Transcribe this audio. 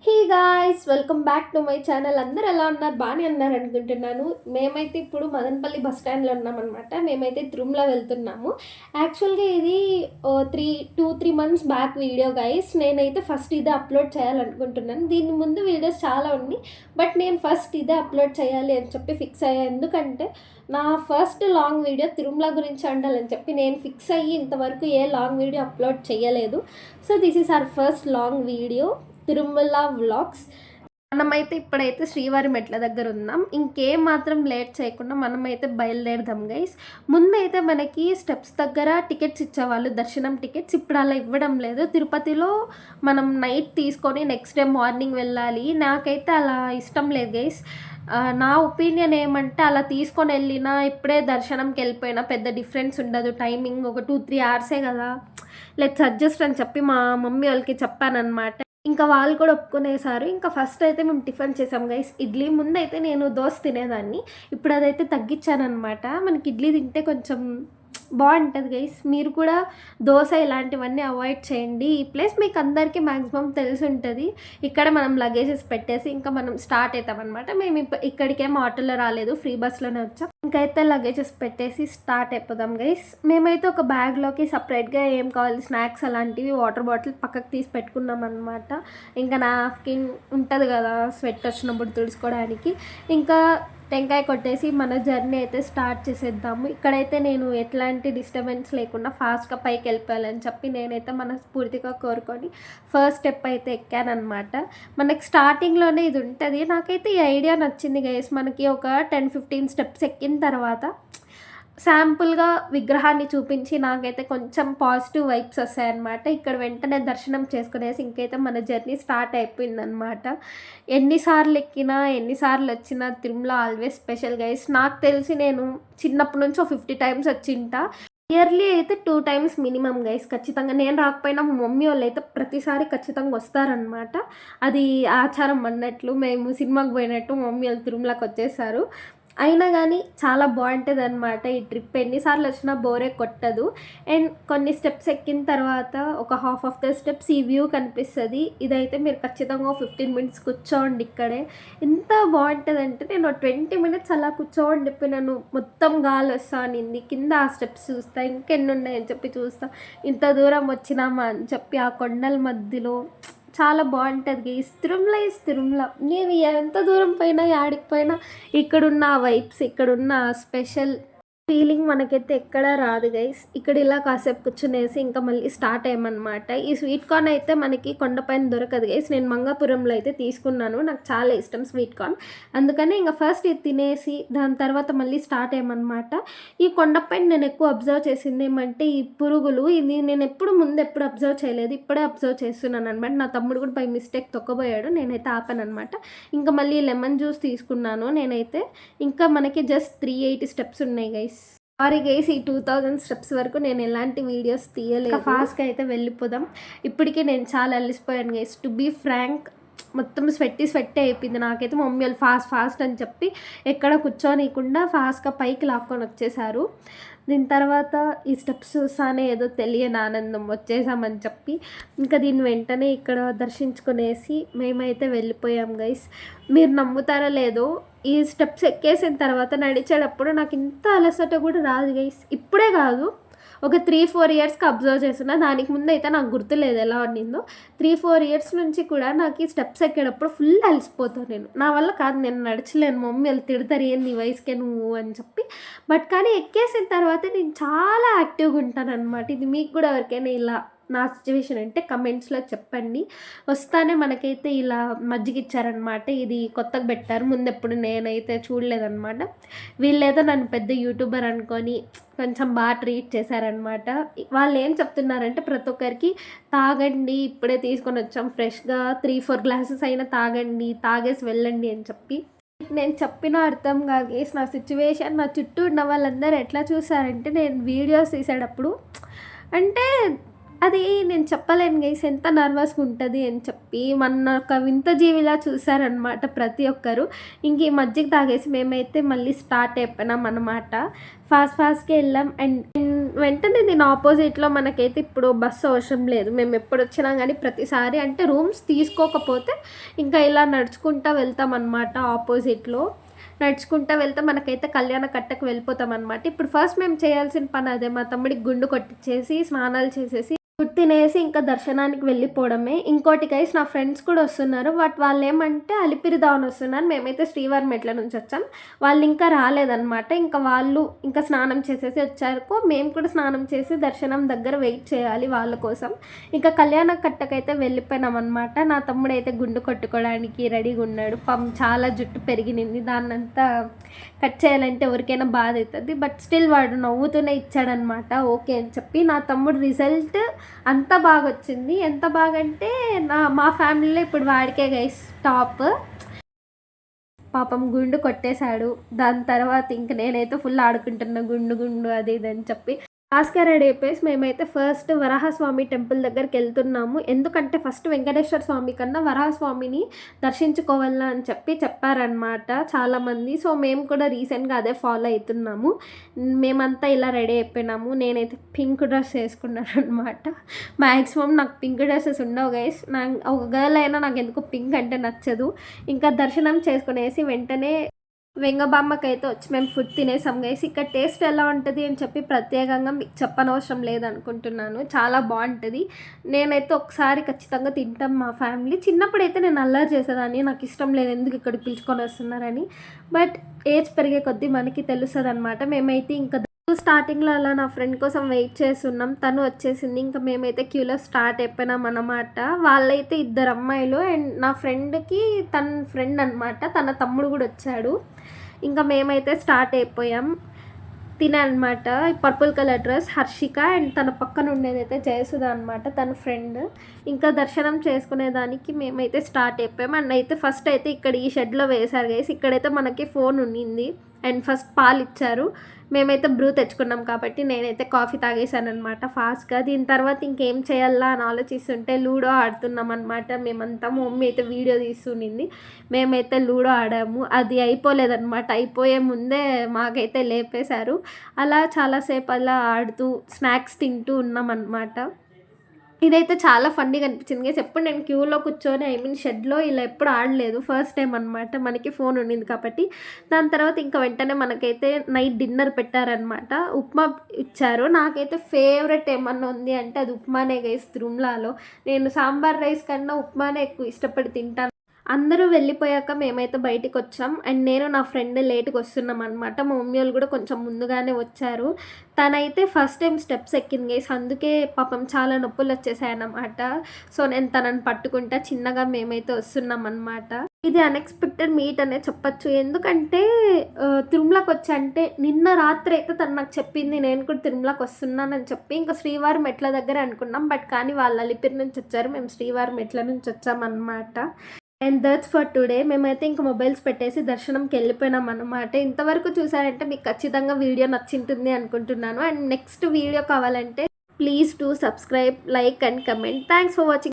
Hey guys, welcome back to my channel. అందరూ ఎలా ఉన్నారు? బాగానే ఉన్నారు అనుకుంటున్నాను. మేమైతే ఇప్పుడు మదనపల్లి బస్ స్టాండ్లో ఉన్నామన్నమాట. మేమైతే తిరుమల వెళ్తున్నాము. యాక్చువల్గా ఇది 3 మంత్స్ బ్యాక్ వీడియో గైస్. నేనైతే ఫస్ట్ ఇదే అప్లోడ్ చేయాలనుకుంటున్నాను. దీని ముందు వీడియోస్ చాలా ఉన్నాయి, బట్ నేను ఫస్ట్ ఇదే అప్లోడ్ చేయాలి అని చెప్పి ఫిక్స్ అయ్యాను. ఎందుకంటే నా ఫస్ట్ లాంగ్ వీడియో తిరుమల గురించి ఉండాలని చెప్పి నేను ఫిక్స్ అయ్యి ఇంతవరకు ఏ లాంగ్ వీడియో అప్లోడ్ చేయలేదు. So this is our first long video, Tirumala vlogs. మనమైతే ఇప్పుడైతే శ్రీవారి మెట్ల దగ్గర ఉన్నాం. ఇంకేం మాత్రం లేట్ చేయకుండా మనమైతే బయలుదేరదాం గైస్. ముందైతే మనకి స్టెప్స్ దగ్గర టికెట్స్ ఇచ్చేవాళ్ళు, దర్శనం టికెట్స్. ఇప్పుడు అలా ఇవ్వడం లేదు. తిరుపతిలో మనం నైట్ తీసుకొని నెక్స్ట్ డే మార్నింగ్ వెళ్ళాలి. నాకైతే అలా ఇష్టం లేదు గైస్. నా ఒపీనియన్ ఏమంటే అలా తీసుకొని వెళ్ళినా ఇప్పుడే దర్శనంకి వెళ్ళిపోయినా పెద్ద డిఫరెన్స్ ఉండదు. టైమింగ్ ఒక 2-3 అవర్సే కదా, లెట్స్ అడ్జస్ట్ అని చెప్పి మా మమ్మీ వాళ్ళకి చెప్పానమాట. ఇంకా వాళ్ళు కూడా ఒప్పుకునేసారు. ఇంకా ఫస్ట్ అయితే మేము టిఫిన్ చేసాం గైస్, ఇడ్లీ. ముందైతే నేను దోశ తినేదాన్ని, ఇప్పుడు అదైతే తగ్గించానమాట. మనకి ఇడ్లీ తింటే కొంచెం బాగుంటుంది గైస్. మీరు కూడా దోశ ఇలాంటివన్నీ అవాయిడ్ చేయండి. ఈ ప్లేస్ మీకు అందరికీ మ్యాక్సిమం తెలిసి ఉంటుంది. ఇక్కడ మనం లగేజెస్ పెట్టేసి ఇంకా మనం స్టార్ట్ అవుతామన్నమాట. మేము ఇక్కడికేం ఆటోలో రాలేదు, ఫ్రీ బస్లోనే వచ్చాం. ఇంకైతే లగేజెస్ పెట్టేసి స్టార్ట్ అయిపోదాం గైస్. మేమైతే ఒక బ్యాగ్లోకి సపరేట్గా ఏం కావాలి, స్నాక్స్ అలాంటివి, వాటర్ బాటిల్ పక్కకు తీసి పెట్టుకున్నాం అనమాట. ఇంకా నాప్కిన్ ఉంటుంది కదా స్వెట్ వచ్చినప్పుడు తుడుచుకోవడానికి. ఇంకా టెంకాయ కొట్టేసి మన జర్నీ అయితే స్టార్ట్ చేసేద్దాము. ఇక్కడైతే నేను ఎట్లాంటి డిస్టర్బెన్స్ లేకుండా ఫాస్ట్గా పైకి వెళ్ళిపోవాలని చెప్పి నేనైతే మనస్ఫూర్తిగా కోరుకొని ఫస్ట్ స్టెప్ అయితే ఎక్కానమాట. మనకి స్టార్టింగ్లోనే ఇది ఉంటుంది. నాకైతే ఈ ఐడియా నచ్చింది గైస్. మనకి ఒక 10-15 స్టెప్స్ ఎక్కిన తర్వాత శాంపుల్గా విగ్రహాన్ని చూపించి నాకైతే కొంచెం పాజిటివ్ వైబ్స్ వస్తాయన్నమాట. ఇక్కడ వెంటనే దర్శనం చేసుకునేసి ఇంకైతే మన జర్నీ స్టార్ట్ అయిపోయిందనమాట. ఎన్నిసార్లు ఎక్కినా ఎన్నిసార్లు వచ్చినా తిరుమల ఆల్వేస్ స్పెషల్ గైస్. నాకు తెలిసి నేను చిన్నప్పటి నుంచి 50 టైమ్స్ వచ్చింటా. ఇయర్లీ అయితే 2 టైమ్స్ మినిమం గైస్ ఖచ్చితంగా. నేను రాకపోయినా మా మమ్మీ వాళ్ళు అయితే ప్రతిసారి ఖచ్చితంగా వస్తారనమాట. అది ఆచారం అన్నట్లు. మేము సినిమాకి పోయినట్టు మమ్మీ వాళ్ళు తిరుమలకి వచ్చేసారు. అయినా కానీ చాలా బాగుంటుంది అనమాట ఈ ట్రిప్. ఎన్నిసార్లు వచ్చినా బోరే కొట్టదు. అండ్ కొన్ని స్టెప్స్ ఎక్కిన తర్వాత ఒక హాఫ్ ఆఫ్ ద స్టెప్స్ ఈ వ్యూ కనిపిస్తుంది. ఇదైతే మీరు ఖచ్చితంగా 15 మినిట్స్ కూర్చోండి ఇక్కడే. ఎంత బాగుంటుంది అంటే నేను 20 మినిట్స్ అలా కూర్చోండి చెప్పి నన్ను మొత్తం గాలి వస్తానింది. కింద ఆ స్టెప్స్ చూస్తా, ఇంకెన్ని ఉన్నాయని చెప్పి చూస్తా. ఇంత దూరం వచ్చినామా అని చెప్పి ఆ కొండల మధ్యలో చాలా బాగుంటుంది గైస్. తిరుమల తిరుమల. నేను ఎంత దూరం పోయినా యాడికి పోయినా ఇక్కడున్న వైబ్స్, ఇక్కడున్న స్పెషల్ ఫీలింగ్ మనకైతే ఎక్కడా రాదు గైస్. ఇక్కడ ఇలా కాసేపు కూర్చునేసి ఇంకా మళ్ళీ స్టార్ట్ అయ్యామన్నమాట. ఈ స్వీట్ కార్న్ అయితే మనకి కొండపైన దొరకదు గైస్. నేను మంగాపురంలో అయితే తీసుకున్నాను. నాకు చాలా ఇష్టం స్వీట్ కార్న్. అందుకని ఇంకా ఫస్ట్ ఇది తినేసి దాని తర్వాత మళ్ళీ స్టార్ట్ అయ్యామన్నమాట. ఈ కొండపైన నేను ఎక్కువ అబ్జర్వ్ చేసింది ఏమంటే ఈ పురుగులు. ఇది నేను ముందు ఎప్పుడు అబ్జర్వ్ చేయలేదు, ఇప్పుడే అబ్జర్వ్ చేస్తున్నాను అనమాట. నా తమ్ముడు కూడా బై మిస్టేక్ తొక్కబోయాడు, నేనైతే ఆపాను అనమాట. ఇంకా మళ్ళీ లెమన్ జ్యూస్ తీసుకున్నాను నేనైతే. ఇంకా మనకి జస్ట్ 380 స్టెప్స్ ఉన్నాయి గైస్. సారీ గైస్, ఈ 2000 స్టెప్స్ వరకు నేను ఎలాంటి వీడియోస్ తీయలేదు. ఫాస్ట్గా అయితే వెళ్ళిపోదాం. ఇప్పటికే నేను చాలా అలిసిపోయాను గైస్. టు బీ ఫ్రాంక్, మొత్తం స్వెట్టే అయిపోయింది. నాకైతే మమ్మీ వాళ్ళు ఫాస్ట్ అని చెప్పి ఎక్కడ కూర్చోనీయకుండా ఫాస్ట్గా పైకి లాక్కొని వచ్చేసారు. దీని తర్వాత ఈ స్టెప్స్ చూసానే ఏదో తెలియని ఆనందం, వచ్చేసామని చెప్పి ఇంకా దీన్ని వెంటనే ఇక్కడ దర్శించుకునేసి మేమైతే వెళ్ళిపోయాం గైస్. మీరు నమ్ముతారో లేదో, ఈ స్టెప్స్ ఎక్కేసిన తర్వాత నడిచేటప్పుడు నాకు ఇంత అలసట కూడా రాదు గైస్. ఇప్పుడే కాదు, ఒక 3-4 ఇయర్స్కి అబ్జర్వ్ చేస్తున్నా. దానికి ముందు అయితే నాకు గుర్తులేదు ఎలా ఉండిందో. 3-4 ఇయర్స్ నుంచి కూడా నాకు ఈ స్టెప్స్ ఎక్కేటప్పుడు ఫుల్ అలసిపోతాను నేను. నా వల్ల కాదు, నేను నడచలేను. మమ్మీ వాళ్ళు తిడతారు, ఏంది వయసుకే నువ్వు అని చెప్పి. బట్ కానీ ఎక్కేసిన తర్వాత నేను చాలా యాక్టివ్గా ఉంటాను అనమాట. ఇది మీకు కూడా ఎవరికైనా ఇలా నా సిచ్యువేషన్ అంటే కమెంట్స్లో చెప్పండి. వస్తానే మనకైతే ఇలా మజ్జిగ ఇచ్చారనమాట. ఇది కొత్తగా పెట్టారు, ముందెప్పుడు నేనైతే చూడలేదన్నమాట. వీళ్ళేదో నన్ను పెద్ద యూట్యూబర్ అనుకొని కొంచెం బాగా ట్రీట్ చేశారనమాట. వాళ్ళు ఏం చెప్తున్నారంటే ప్రతి ఒక్కరికి తాగండి, ఇప్పుడే తీసుకొని వచ్చాం ఫ్రెష్గా, 3-4 గ్లాసెస్ అయినా తాగండి, తాగేసి వెళ్ళండి అని చెప్పి. నేను చెప్పిన అర్థం కాదు గైస్. నా సిచ్యువేషన్ నా చుట్టూ ఉన్న వాళ్ళందరూ ఎట్లా చూసారంటే నేను వీడియోస్ తీసేటప్పుడు అంటే అది నేను చెప్పలేను గైస్ ఎంత నర్వస్గా ఉంటుంది అని చెప్పి. మన ఒక వింత జీవిలా చూసారనమాట ప్రతి ఒక్కరు. ఇంక ఈ మధ్యకి తాగేసి మేమైతే మళ్ళీ స్టార్ట్ అయిపోయినాం అనమాట. ఫాస్ట్గా వెళ్ళాం. అండ్ వెంటనే దీని ఆపోజిట్లో మనకైతే ఇప్పుడు బస్సు అవసరం లేదు. మేము ఎప్పుడు వచ్చినా కానీ ప్రతిసారి అంటే రూమ్స్ తీసుకోకపోతే ఇంకా ఇలా నడుచుకుంటూ వెళ్తామన్నమాట. ఆపోజిట్లో నడుచుకుంటూ వెళ్తే మనకైతే కళ్యాణ కట్టకు వెళ్ళిపోతామన్నమాట. ఇప్పుడు ఫస్ట్ మేము చేయాల్సిన పని అదే, మా తమ్ముడికి గుండు కొట్టించేసి స్నానాలు చేసేసి ఫుడ్ తినేసి ఇంకా దర్శనానికి వెళ్ళిపోవడమే. ఇంకోటి గైస్, నా ఫ్రెండ్స్ కూడా వస్తున్నారు. బట్ వాళ్ళు ఏమంటే అలిపిరి దావన్ వస్తున్నారు, మేమైతే శ్రీవారి మెట్ల నుంచి వచ్చాం. వాళ్ళు ఇంకా రాలేదన్నమాట. ఇంకా వాళ్ళు ఇంకా స్నానం చేసేసి వచ్చారు. మేము కూడా స్నానం చేసి దర్శనం దగ్గర వెయిట్ చేయాలి వాళ్ళ కోసం. ఇంకా కళ్యాణ కట్టకైతే వెళ్ళిపోయినాం అనమాట. నా తమ్ముడు అయితే గుండు కొట్టుకోవడానికి రెడీగా ఉన్నాడు. చాలా జుట్టు పెరిగినింది, దాన్నంతా కట్ చేయాలంటే ఎవరికైనా బాధ అవుతుంది. బట్ స్టిల్ వాడు నవ్వుతూనే ఇచ్చాడనమాట ఓకే అని చెప్పి. నా తమ్ముడు రిజల్ట్ అంత బాగా వచ్చింది. ఎంత బాగా అంటే మా ఫ్యామిలీలో ఇప్పుడు వాడికే గైస్ టాప్. పాపం గుండు కొట్టేశాడు. దాని తర్వాత ఇంక నేనైతే ఫుల్ ఆడుకుంటున్నా గుండు అది ఇది అని చెప్పి. ఆస్కార్ రెడీ అయిపోయేసి మేమైతే ఫస్ట్ వరాహస్వామి టెంపుల్ దగ్గరికి వెళ్తున్నాము. ఎందుకంటే ఫస్ట్ వెంకటేశ్వర స్వామి కన్నా వరాహస్వామిని దర్శించుకోవాలా అని చెప్పి చెప్పారనమాట చాలామంది. సో మేము కూడా రీసెంట్గా అదే ఫాలో అవుతున్నాము. మేమంతా ఇలా రెడీ అయిపోయినాము. నేనైతే పింక్ డ్రెస్ వేసుకున్నాను అనమాట. మ్యాక్సిమం నాకు పింక్ డ్రెస్సెస్ ఉండవు గైస్. ఒక గర్ల్ అయినా నాకు ఎందుకు పింక్ అంటే నచ్చదు. ఇంకా దర్శనం చేసుకునేసి వెంటనే వెంగబామ్మకైతే వచ్చి మేము ఫుడ్ తినేసాం గైస్. ఇక్కడ టేస్ట్ ఎలా ఉంటుంది అని చెప్పి ప్రత్యేకంగా మీకు చెప్పనవసరం లేదనుకుంటున్నాను. చాలా బాగుంటుంది. నేనైతే ఒకసారి ఖచ్చితంగా తింటాం మా ఫ్యామిలీ. చిన్నప్పుడైతే నేను అల్లరి చేసేదాన్ని, నాకు ఇష్టం లేదు ఎందుకు ఇక్కడికి పిలుచుకొని వస్తున్నారని. బట్ ఏజ్ పెరిగే కొద్దీ మనకి తెలుస్తుంది అనమాట. మేమైతే ఇంకా స్టార్టింగ్లో అలా నా ఫ్రెండ్ కోసం వెయిట్ చేస్తున్నాం. తను వచ్చేసింది. ఇంకా మేమైతే క్యూలో స్టార్ట్ అయిపోయినాం అన్నమాట. వాళ్ళైతే 2 అమ్మాయిలు అండ్ నా ఫ్రెండ్కి తన ఫ్రెండ్ అనమాట, తన తమ్ముడు కూడా వచ్చాడు. ఇంకా మేమైతే స్టార్ట్ అయిపోయాం. తినే అనమాట purple colour dress Harshika and తన పక్కన ఉండేదైతే జయసుధ అనమాట, తన ఫ్రెండ్. ఇంకా దర్శనం చేసుకునేదానికి మేమైతే స్టార్ట్ అయిపోయాం. అండ్ అయితే ఫస్ట్ అయితే ఇక్కడ ఈ షెడ్లో వేశారు గైస్. ఇక్కడైతే మనకి ఫోన్ ఉన్నింది అండ్ ఫస్ట్ పాలు ఇచ్చారు. మేమైతే బ్రూ తెచ్చుకున్నాం కాబట్టి నేనైతే కాఫీ తాగేసాను అనమాట ఫాస్ట్గా. దీని తర్వాత ఇంకేం చేయాలా అని ఆలోచిస్తుంటే లూడో ఆడుతున్నాం అనమాట మేమంతా. మా మమ్మీ అయితే వీడియో తీస్తునింది. మేమైతే లూడో ఆడాము. అది అయిపోలేదన్నమాట. అయిపోయే ముందే మాకైతే లేపేశారు. అలా చాలాసేపు అలా ఆడుతూ స్నాక్స్ తింటూ ఉన్నాం అనమాట. ఇదైతే చాలా ఫన్నీగా అనిపించింది గైస్. ఎప్పుడు నేను క్యూలో కూర్చొని షెడ్లో ఇలా ఎప్పుడు ఆడలేదు, ఫస్ట్ టైం అనమాట. మనకి ఫోన్ ఉండింది కాబట్టి. దాని తర్వాత ఇంకా వెంటనే మనకైతే నైట్ డిన్నర్ పెట్టారనమాట. ఉప్మా ఇచ్చారు. నాకైతే ఫేవరెట్ ఏమన్నా ఉంది అంటే అది ఉప్మానే గైస్. తిరుమలలో నేను సాంబార్ రైస్ కన్నా ఉప్మానే ఎక్కువ ఇష్టపడి తింటాను. అందరూ వెళ్ళిపోయాక మేమైతే బయటికి వచ్చాం. అండ్ నేను నా ఫ్రెండ్ లేట్గా వస్తున్నాం అనమాట. మా మమ్మీ వాళ్ళు కూడా కొంచెం ముందుగానే వచ్చారు. తనైతే ఫస్ట్ టైం స్టెప్స్ ఎక్కింది గైస్. అందుకే పాపం చాలా నొప్పులు వచ్చేసాయన్నమాట. సో నేను తనని పట్టుకుంటా చిన్నగా మేమైతే వస్తున్నాం అనమాట. ఇది అన్ఎక్స్పెక్టెడ్ మీట్ అనే చెప్పచ్చు. ఎందుకంటే తిరుమలకి వచ్చా అంటే నిన్న రాత్రి అయితే తను నాకు చెప్పింది నేను కూడా తిరుమలకి వస్తున్నానని చెప్పి. ఇంకా శ్రీవారి మెట్ల దగ్గర అనుకున్నాం. బట్ కానీ వాళ్ళు అలిపిరి నుంచి వచ్చారు, మేము శ్రీవారి మెట్ల నుంచి వచ్చామన్నమాట. And that's for today. మేమైతే ఇంకా మొబైల్స్ పెట్టేసి దర్శనంకి వెళ్ళిపోయినాం అనమాట. ఇంతవరకు చూసారంటే మీకు ఖచ్చితంగా వీడియో నచ్చింటుంది అనుకుంటున్నాను. అండ్ నెక్స్ట్ వీడియో కావాలంటే please do subscribe, like and comment. Thanks for watching.